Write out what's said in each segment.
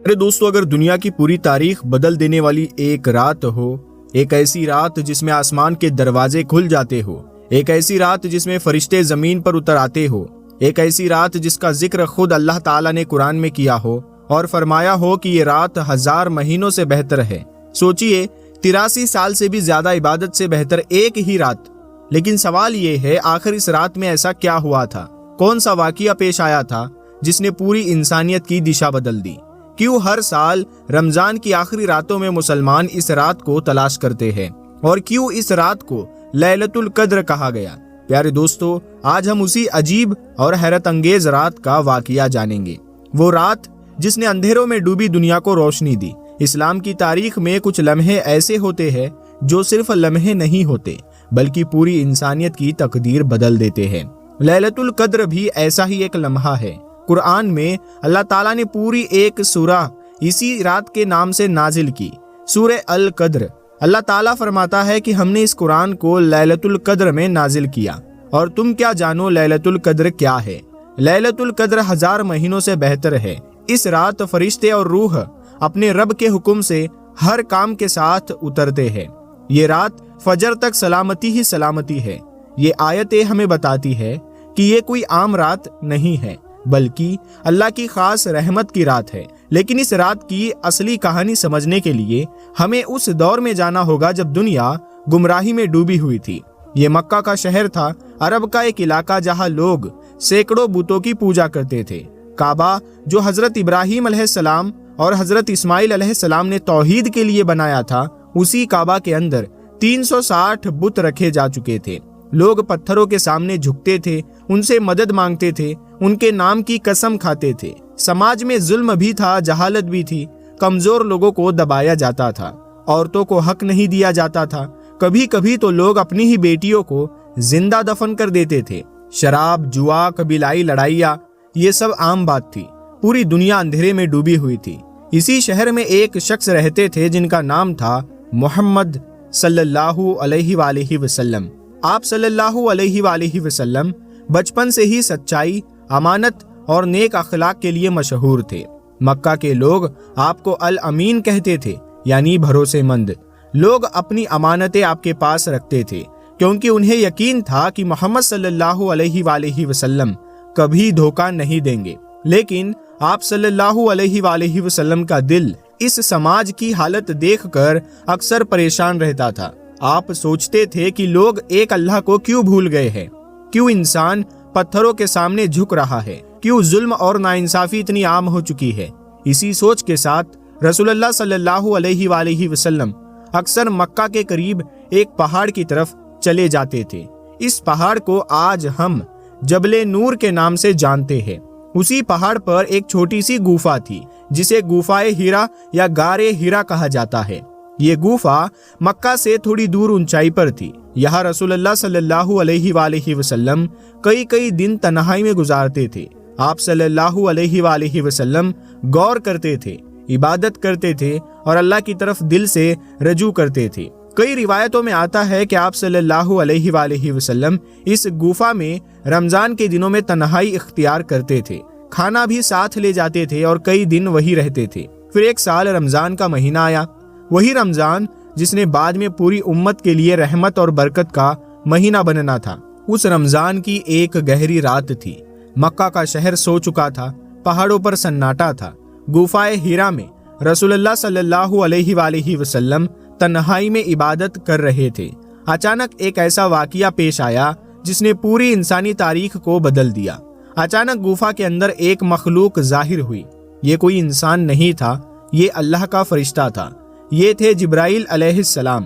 ارے دوستو، اگر دنیا کی پوری تاریخ بدل دینے والی ایک رات ہو، ایک ایسی رات جس میں آسمان کے دروازے کھل جاتے ہو، ایک ایسی رات جس میں فرشتے زمین پر اتر آتے ہو، ایک ایسی رات جس کا ذکر خود اللہ تعالیٰ نے قرآن میں کیا ہو اور فرمایا ہو کہ یہ رات 1000 مہینوں سے بہتر ہے۔ سوچئے 83 سال سے بھی زیادہ عبادت سے بہتر ایک ہی رات۔ لیکن سوال یہ ہے، آخر اس رات میں ایسا کیا ہوا تھا؟ کون سا واقعہ پیش آیا تھا جس نے پوری انسانیت کی دشا بدل دی؟ کیوں ہر سال رمضان کی آخری راتوں میں مسلمان اس رات کو تلاش کرتے ہیں؟ اور کیوں اس رات کو لیلۃ القدر کہا گیا؟ پیارے دوستو، آج ہم اسی عجیب اور حیرت انگیز رات کا واقعہ جانیں گے۔ وہ رات جس نے اندھیروں میں ڈوبی دنیا کو روشنی دی۔ اسلام کی تاریخ میں کچھ لمحے ایسے ہوتے ہیں جو صرف لمحے نہیں ہوتے بلکہ پوری انسانیت کی تقدیر بدل دیتے ہیں۔ لیلۃ القدر بھی ایسا ہی ایک لمحہ ہے۔ قرآن میں اللہ تعالیٰ نے پوری ایک سورہ اسی رات کے نام سے نازل کی، سورہ القدر۔ اللہ تعالیٰ فرماتا ہے کہ ہم نے اس قرآن کو لیلۃ القدر میں نازل کیا، اور تم کیا جانو لیلۃ القدر کیا ہے؟ لیلۃ القدر 1000 مہینوں سے بہتر ہے۔ اس رات فرشتے اور روح اپنے رب کے حکم سے ہر کام کے ساتھ اترتے ہیں۔ یہ رات فجر تک سلامتی ہی سلامتی ہے۔ یہ آیت ہمیں بتاتی ہے کہ یہ کوئی عام رات نہیں ہے بلکہ اللہ کی خاص رحمت کی رات ہے۔ لیکن اس رات کی اصلی کہانی سمجھنے کے لیے ہمیں اس دور میں جانا ہوگا جب دنیا گمراہی میں ڈوبی ہوئی تھی۔ یہ مکہ کا شہر تھا، عرب کا ایک علاقہ جہاں لوگ سینکڑوں بتوں کی پوجا کرتے تھے۔ کعبہ جو حضرت ابراہیم علیہ السلام اور حضرت اسماعیل علیہ السلام نے توحید کے لیے بنایا تھا، اسی کعبہ کے اندر 360 بت رکھے جا چکے تھے۔ لوگ پتھروں کے سامنے جھکتے تھے، ان سے مدد مانگتے تھے، ان کے نام کی قسم کھاتے تھے۔ سماج میں ظلم بھی تھا، جہالت بھی تھی، کمزور لوگوں کو دبایا جاتا تھا، عورتوں کو حق نہیں دیا جاتا تھا، کبھی کبھی تو لوگ اپنی ہی بیٹیوں کو زندہ دفن کر دیتے تھے۔ شراب، جوا، قبیلائی لڑائیاں، یہ سب عام بات تھی۔ پوری دنیا اندھیرے میں ڈوبی ہوئی تھی۔ اسی شہر میں ایک شخص رہتے تھے جن کا نام تھا محمد صلی اللہ علیہ وآلہ وسلم۔ آپ صلی اللہ علیہ وآلہ وسلم بچپن سے ہی سچائی، امانت اور نیک اخلاق کے لیے مشہور تھے۔ مکہ کے لوگ آپ کو الامین کہتے تھے، یعنی بھروسے مند۔ لوگ اپنی امانتیں آپ کے پاس رکھتے تھے کیونکہ انہیں یقین تھا کہ محمد صلی اللہ علیہ وآلہ وسلم کبھی دھوکہ نہیں دیں گے۔ لیکن آپ صلی اللہ علیہ وآلہ وسلم کا دل اس سماج کی حالت دیکھ کر اکثر پریشان رہتا تھا۔ آپ سوچتے تھے کہ لوگ ایک اللہ کو کیوں بھول گئے ہیں؟ کیوں انسان پتھروں کے سامنے جھک رہا ہے؟ کیوں ظلم اور ناانصافی اتنی عام ہو چکی ہے؟ اسی سوچ کے ساتھ رسول اللہ صلی اللہ علیہ وآلہ وسلم اکثر مکہ کے قریب ایک پہاڑ کی طرف چلے جاتے تھے۔ اس پہاڑ کو آج ہم جبل نور کے نام سے جانتے ہیں۔ اسی پہاڑ پر ایک چھوٹی سی گوفا تھی جسے گوفائے ہیرا یا غار ہیرا کہا جاتا ہے۔ یہ گوفا مکہ سے تھوڑی دور اونچائی پر تھی۔ یہاں رسول اللہ صلی اللہ علیہ وآلہ وسلم کئی دن تنہائی میں گزارتے تھے۔ آپ صلی اللہ علیہ وآلہ وسلم غور کرتے تھے، عبادت کرتے تھے اور اللہ کی طرف دل سے رجوع کرتے تھے۔ کئی روایتوں میں آتا ہے کہ آپ صلی اللہ علیہ وآلہ وسلم اس گوفا میں رمضان کے دنوں میں تنہائی اختیار کرتے تھے، کھانا بھی ساتھ لے جاتے تھے اور کئی دن وہی رہتے تھے۔ پھر ایک سال رمضان کا مہینہ آیا، وہی رمضان جس نے بعد میں پوری امت کے لیے رحمت اور برکت کا مہینہ بننا تھا۔ اس رمضان کی ایک گہری رات تھی۔ مکہ کا شہر سو چکا تھا، پہاڑوں پر سناٹا تھا۔ گوفائے ہیرا میں رسول اللہ صلی اللہ علیہ وآلہ وسلم تنہائی میں عبادت کر رہے تھے۔ اچانک ایک ایسا واقعہ پیش آیا جس نے پوری انسانی تاریخ کو بدل دیا۔ اچانک گوفا کے اندر ایک مخلوق ظاہر ہوئی۔ یہ کوئی انسان نہیں تھا، یہ اللہ کا فرشتہ تھا۔ یہ تھے جبرائیل علیہ السلام۔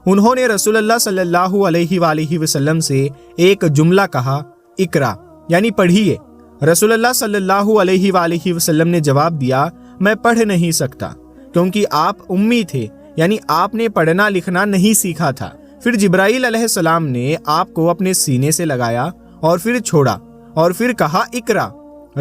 انہوں نے رسول اللہ صلی اللہ علیہ وآلہ وسلم سے ایک جملہ کہا، اقرا، یعنی پڑھیے۔ رسول اللہ صلی اللہ علیہ وآلہ وسلم نے جواب دیا، میں پڑھ نہیں سکتا، کیونکہ آپ امی تھے، یعنی آپ نے پڑھنا لکھنا نہیں سیکھا تھا۔ پھر جبرائیل علیہ السلام نے آپ کو اپنے سینے سے لگایا اور پھر چھوڑا اور پھر کہا، اقرا۔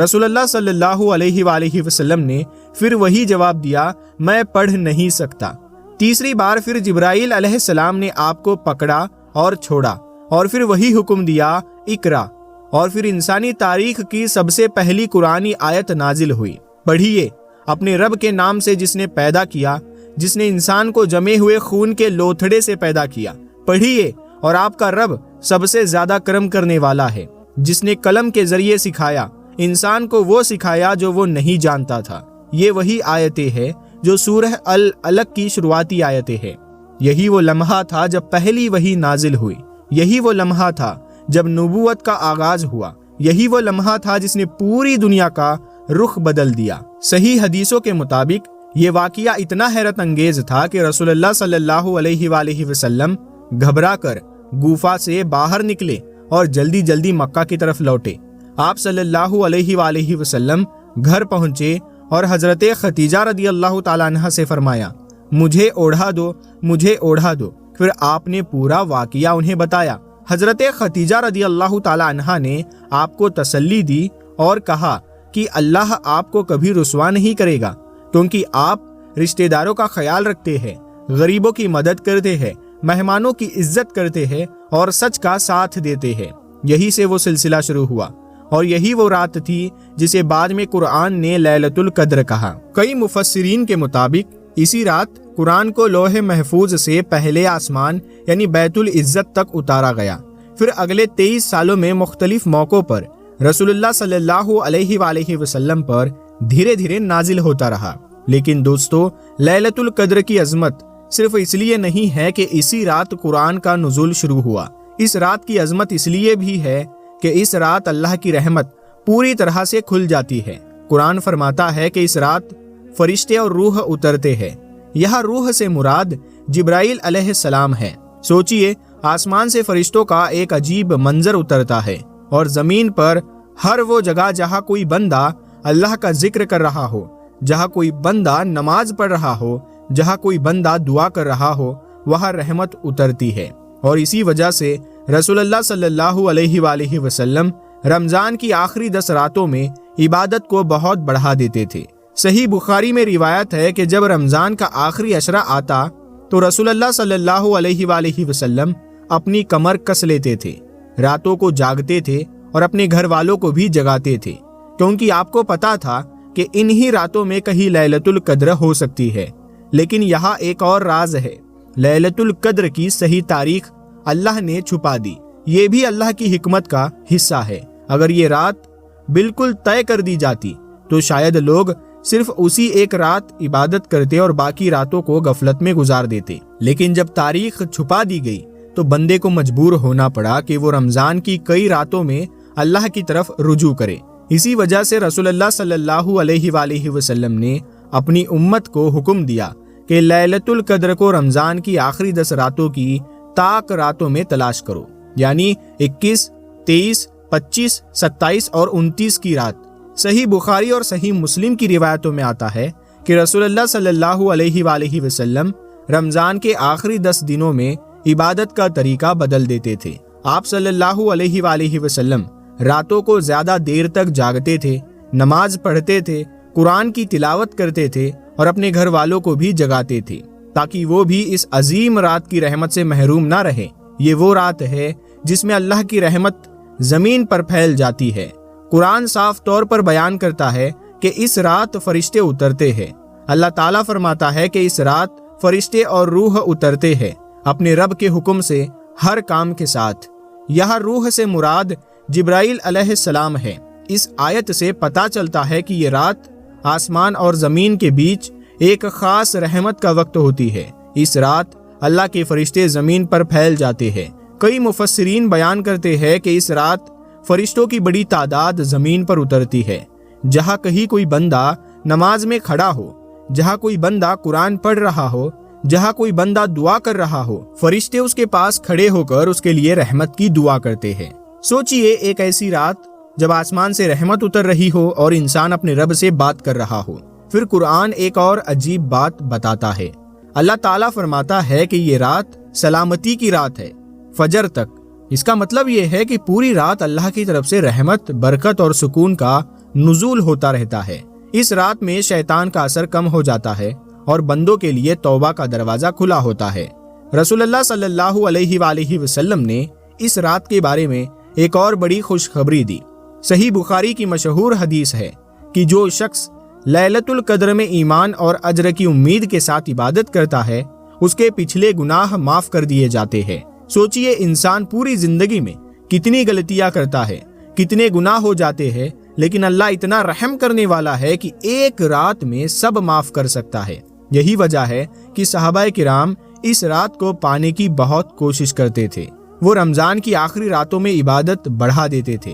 رسول اللہ صلی اللہ علیہ وآلہ وسلم نے پھر وہی جواب دیا، میں پڑھ نہیں سکتا۔ تیسری بار پھر جبرائیل علیہ السلام نے آپ کو پکڑا اور چھوڑا اور پھر وہی حکم دیا، اقرا۔ اور پھر انسانی تاریخ کی سب سے پہلی قرآنی آیت نازل ہوئی، پڑھیے، اپنے رب کے نام سے جس نے پیدا کیا، جس نے انسان کو جمے ہوئے خون کے لوتھڑے سے پیدا کیا۔ پڑھیے، اور آپ کا رب سب سے زیادہ کرم کرنے والا ہے، جس نے قلم کے ذریعے سکھایا انسان کو وہ سکھایا جو وہ نہیں جانتا تھا۔ یہ وہی آیتیں ہیں جو سورہ العلق کی شروعاتی آیتیں ہیں۔ یہی وہ لمحہ تھا جب پہلی وحی نازل ہوئی، یہی وہ لمحہ تھا جب نبوت کا آغاز ہوا، یہی وہ لمحہ تھا جس نے پوری دنیا کا رخ بدل دیا۔ صحیح حدیثوں کے مطابق یہ واقعہ اتنا حیرت انگیز تھا کہ رسول اللہ صلی اللہ علیہ وآلہ وسلم گھبرا کر گوفا سے باہر نکلے اور جلدی جلدی مکہ کی طرف لوٹے۔ آپ صلی اللہ علیہ وآلہ وسلم گھر پہنچے اور حضرت خدیجہ رضی اللہ تعالیٰ عنہ سے فرمایا، مجھے اوڑھا دو، مجھے اوڑھا دو۔ پھر آپ نے پورا واقعہ انہیں بتایا۔ حضرت خدیجہ رضی اللہ تعالیٰ عنہ نے آپ کو تسلی دی اور کہا کہ اللہ آپ کو کبھی رسوا نہیں کرے گا، کیونکہ آپ رشتہ داروں کا خیال رکھتے ہیں، غریبوں کی مدد کرتے ہیں، مہمانوں کی عزت کرتے ہیں اور سچ کا ساتھ دیتے ہیں۔ یہی سے وہ سلسلہ شروع ہوا، اور یہی وہ رات تھی جسے بعد میں قرآن نے لیلۃ القدر کہا۔ کئی مفسرین کے مطابق اسی رات قرآن کو لوح محفوظ سے پہلے آسمان یعنی بیت العزت تک اتارا گیا۔ پھر اگلے 23 سالوں میں مختلف موقعوں پر رسول اللہ صلی اللہ علیہ وآلہ وسلم پر دھیرے دھیرے نازل ہوتا رہا۔ لیکن دوستو، لیلۃ القدر کی عظمت صرف اس لیے نہیں ہے کہ اسی رات قرآن کا نزول شروع ہوا۔ اس رات کی عظمت اس لیے بھی ہے کہ اس رات اللہ کی رحمت پوری طرح سے کھل جاتی ہے۔ قرآن فرماتا ہے کہ اس رات فرشتے اور روح اترتے ہیں۔ یہاں روح سے مراد جبرائیل علیہ السلام ہے۔ سوچئے، آسمان سے فرشتوں کا ایک عجیب منظر اترتا ہے اور زمین پر ہر وہ جگہ جہاں کوئی بندہ اللہ کا ذکر کر رہا ہو، جہاں کوئی بندہ نماز پڑھ رہا ہو، جہاں کوئی بندہ دعا کر رہا ہو، وہاں رحمت اترتی ہے۔ اور اسی وجہ سے رسول اللہ صلی اللہ علیہ وآلہ وسلم رمضان کی آخری 10 راتوں میں عبادت کو بہت بڑھا دیتے تھے۔ صحیح بخاری میں روایت ہے کہ جب رمضان کا آخری عشرہ آتا تو رسول اللہ صلی اللہ علیہ وآلہ وسلم اپنی کمر کس لیتے تھے، راتوں کو جاگتے تھے اور اپنے گھر والوں کو بھی جگاتے تھے، کیونکہ آپ کو پتا تھا کہ انہی راتوں میں کہیں لیلۃ القدر ہو سکتی ہے۔ لیکن یہاں ایک اور راز ہے، لیلۃ القدر کی صحیح تاریخ اللہ نے چھپا دی۔ یہ بھی اللہ کی حکمت کا حصہ ہے۔ اگر یہ رات بالکل طے کر دی جاتی تو شاید لوگ صرف اسی ایک رات عبادت کرتے اور باقی راتوں کو غفلت میں گزار دیتے۔ لیکن جب تاریخ چھپا دی گئی تو بندے کو مجبور ہونا پڑا کہ وہ رمضان کی کئی راتوں میں اللہ کی طرف رجوع کرے۔ اسی وجہ سے رسول اللہ صلی اللہ علیہ وآلہ وسلم نے اپنی امت کو حکم دیا کہ لیلۃ القدر کو رمضان کی آخری 10 راتوں کی طاق راتوں میں تلاش کرو، یعنی 21، 23، 25، 27 اور 29 کی رات۔ صحیح بخاری اور صحیح مسلم کی روایتوں میں آتا ہے کہ رسول اللہ صلی اللہ علیہ وآلہ وسلم رمضان کے آخری 10 دنوں میں عبادت کا طریقہ بدل دیتے تھے۔ آپ صلی اللہ علیہ وآلہ وسلم راتوں کو زیادہ دیر تک جاگتے تھے، نماز پڑھتے تھے، قرآن کی تلاوت کرتے تھے اور اپنے گھر والوں کو بھی جگاتے تھے تاکہ وہ بھی اس عظیم رات کی رحمت سے محروم نہ رہے۔ یہ وہ رات ہے جس میں اللہ کی رحمت زمین پر پھیل جاتی ہے۔ قرآن صاف طور پر بیان کرتا ہے کہ اس رات فرشتے اترتے ہیں۔ اللہ تعالیٰ فرماتا ہے کہ اس رات فرشتے اور روح اترتے ہیں اپنے رب کے حکم سے ہر کام کے ساتھ۔ یہاں روح سے مراد جبرائیل علیہ السلام ہے۔ اس آیت سے پتہ چلتا ہے کہ یہ رات آسمان اور زمین کے بیچ ایک خاص رحمت کا وقت ہوتی ہے۔ اس رات اللہ کے فرشتے زمین پر پھیل جاتے ہیں۔ کئی مفسرین بیان کرتے ہیں کہ اس رات فرشتوں کی بڑی تعداد زمین پر اترتی ہے۔ جہاں کہیں کوئی بندہ نماز میں کھڑا ہو، جہاں کوئی بندہ قرآن پڑھ رہا ہو، جہاں کوئی بندہ دعا کر رہا ہو، فرشتے اس کے پاس کھڑے ہو کر اس کے لیے رحمت کی دعا کرتے ہیں۔ سوچئے، ایک ایسی رات جب آسمان سے رحمت اتر رہی ہو اور انسان اپنے رب سے بات کر رہا ہو۔ پھر قرآن ایک اور عجیب بات بتاتا ہے۔ اللہ تعالیٰ فرماتا ہے کہ یہ رات سلامتی کی رات ہے، فجر تک۔ اس کا مطلب یہ ہے کہ پوری رات اللہ کی طرف سے رحمت، برکت اور سکون کا نزول ہوتا رہتا ہے۔ اس رات میں شیطان کا اثر کم ہو جاتا ہے اور بندوں کے لیے توبہ کا دروازہ کھلا ہوتا ہے۔ رسول اللہ صلی اللہ علیہ وآلہ وسلم نے اس رات کے بارے میں ایک اور بڑی خوشخبری دی۔ صحیح بخاری کی مشہور حدیث ہے کہ جو شخص لیلۃ القدر میں ایمان اور اجر کی امید کے ساتھ عبادت کرتا ہے اس کے پچھلے گناہ معاف کر دیے جاتے ہیں۔ سوچئے انسان پوری زندگی میں کتنی غلطیاں کرتا ہے، کتنے گناہ ہو جاتے ہیں، لیکن اللہ اتنا رحم کرنے والا ہے کہ ایک رات میں سب معاف کر سکتا ہے۔ یہی وجہ ہے کہ صحابہ کرام اس رات کو پانے کی بہت کوشش کرتے تھے۔ وہ رمضان کی آخری راتوں میں عبادت بڑھا دیتے تھے،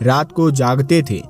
رات کو جاگتے تھے،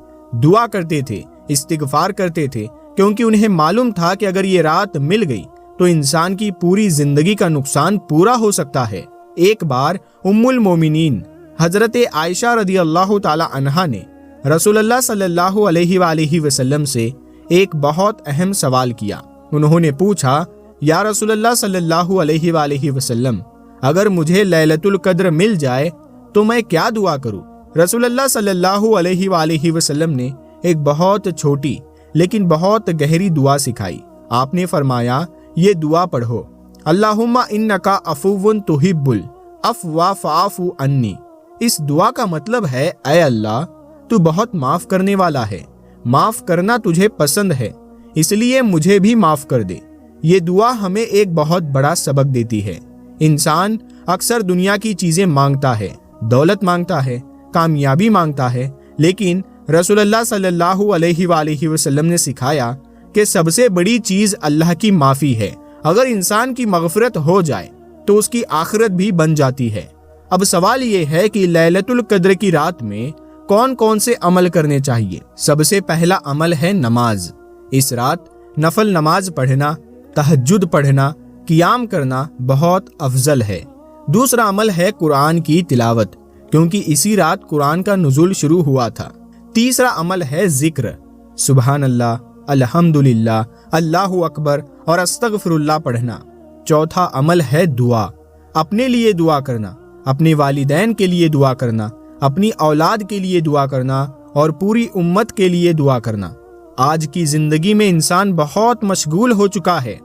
دعا کرتے تھے، استغفار کرتے تھے، کیونکہ انہیں معلوم تھا کہ اگر یہ رات مل گئی تو انسان کی پوری زندگی کا نقصان پورا ہو سکتا ہے۔ ایک بار ام المومنین حضرت عائشہ رضی اللہ تعالی عنہا نے رسول اللہ صلی اللہ علیہ وآلہ وسلم سے ایک بہت اہم سوال کیا۔ انہوں نے پوچھا، یا رسول اللہ صلی اللہ علیہ وآلہ وسلم، اگر مجھے لیلۃ القدر مل جائے تو میں کیا دعا کروں؟ رسول اللہ صلی اللہ علیہ وآلہ وسلم نے ایک بہت چھوٹی لیکن بہت گہری دعا سکھائی۔ آپ نے فرمایا، یہ دعا پڑھو، اللہم انکا عفو تحب العفو فاعف عنی۔ اس دعا کا مطلب ہے، اے اللہ تو بہت معاف کرنے والا ہے، معاف کرنا تجھے پسند ہے، اس لیے مجھے بھی معاف کر دے۔ یہ دعا ہمیں ایک بہت بڑا سبق دیتی ہے۔ انسان اکثر دنیا کی چیزیں مانگتا ہے، دولت مانگتا ہے، کامیابی مانگتا ہے، لیکن رسول اللہ صلی اللہ علیہ وآلہ وسلم نے سکھایا کہ سب سے بڑی چیز اللہ کی معافی ہے۔ اگر انسان کی مغفرت ہو جائے تو اس کی آخرت بھی بن جاتی ہے۔ اب سوال یہ ہے کہ لیلۃ القدر کی رات میں کون کون سے عمل کرنے چاہیے؟ سب سے پہلا عمل ہے نماز۔ اس رات نفل نماز پڑھنا، تہجد پڑھنا، قیام کرنا بہت افضل ہے۔ دوسرا عمل ہے قرآن کی تلاوت، کیونکہ اسی رات قرآن کا نزول شروع ہوا تھا۔ تیسرا عمل ہے ذکر، سبحان اللہ، الحمدللہ، اللہ اکبر اور استغفر اللہ پڑھنا۔ چوتھا عمل ہے دعا، اپنے لیے دعا کرنا، اپنے والدین کے لیے دعا کرنا، اپنی اولاد کے لیے دعا کرنا اور پوری امت کے لیے دعا کرنا۔ آج کی زندگی میں انسان بہت مشغول ہو چکا ہے،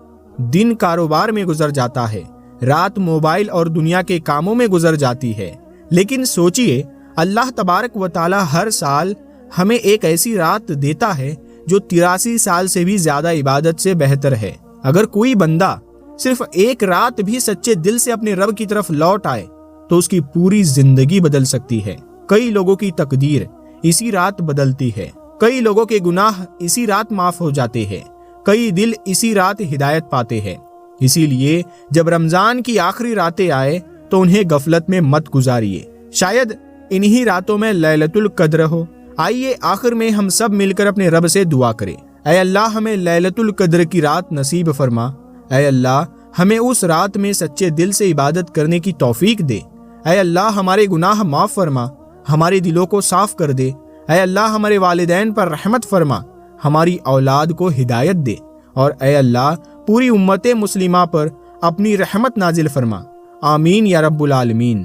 دن کاروبار میں گزر جاتا ہے، رات موبائل اور دنیا کے کاموں میں گزر جاتی ہے، لیکن سوچئے اللہ تبارک و تعالی ہر سال ہمیں ایک ایسی رات دیتا ہے جو 83 سال سے بھی زیادہ عبادت سے بہتر ہے۔ اگر کوئی بندہ صرف ایک رات بھی سچے دل سے اپنے رب کی طرف لوٹ آئے تو اس کی پوری زندگی بدل سکتی ہے۔ کئی لوگوں کی تقدیر اسی رات بدلتی ہے، کئی لوگوں کے گناہ اسی رات معاف ہو جاتے ہیں، کئی دل اسی رات ہدایت پاتے ہیں۔ اسی لیے جب رمضان کی آخری راتیں آئے تو انہیں غفلت میں مت گزاریے، شاید انہی راتوں میں لیلۃ القدر ہو۔ آئیے آخر میں ہم سب مل کر اپنے رب سے دعا کریں، اے اللہ ہمیں لیلۃ القدر کی رات نصیب فرما، اے اللہ ہمیں اس رات میں سچے دل سے عبادت کرنے کی توفیق دے، اے اللہ ہمارے گناہ معاف فرما، ہمارے دلوں کو صاف کر دے، اے اللہ ہمارے والدین پر رحمت فرما، ہماری اولاد کو ہدایت دے، اور اے اللہ پوری امت مسلمہ پر اپنی رحمت نازل فرما، آمین یا رب العالمین۔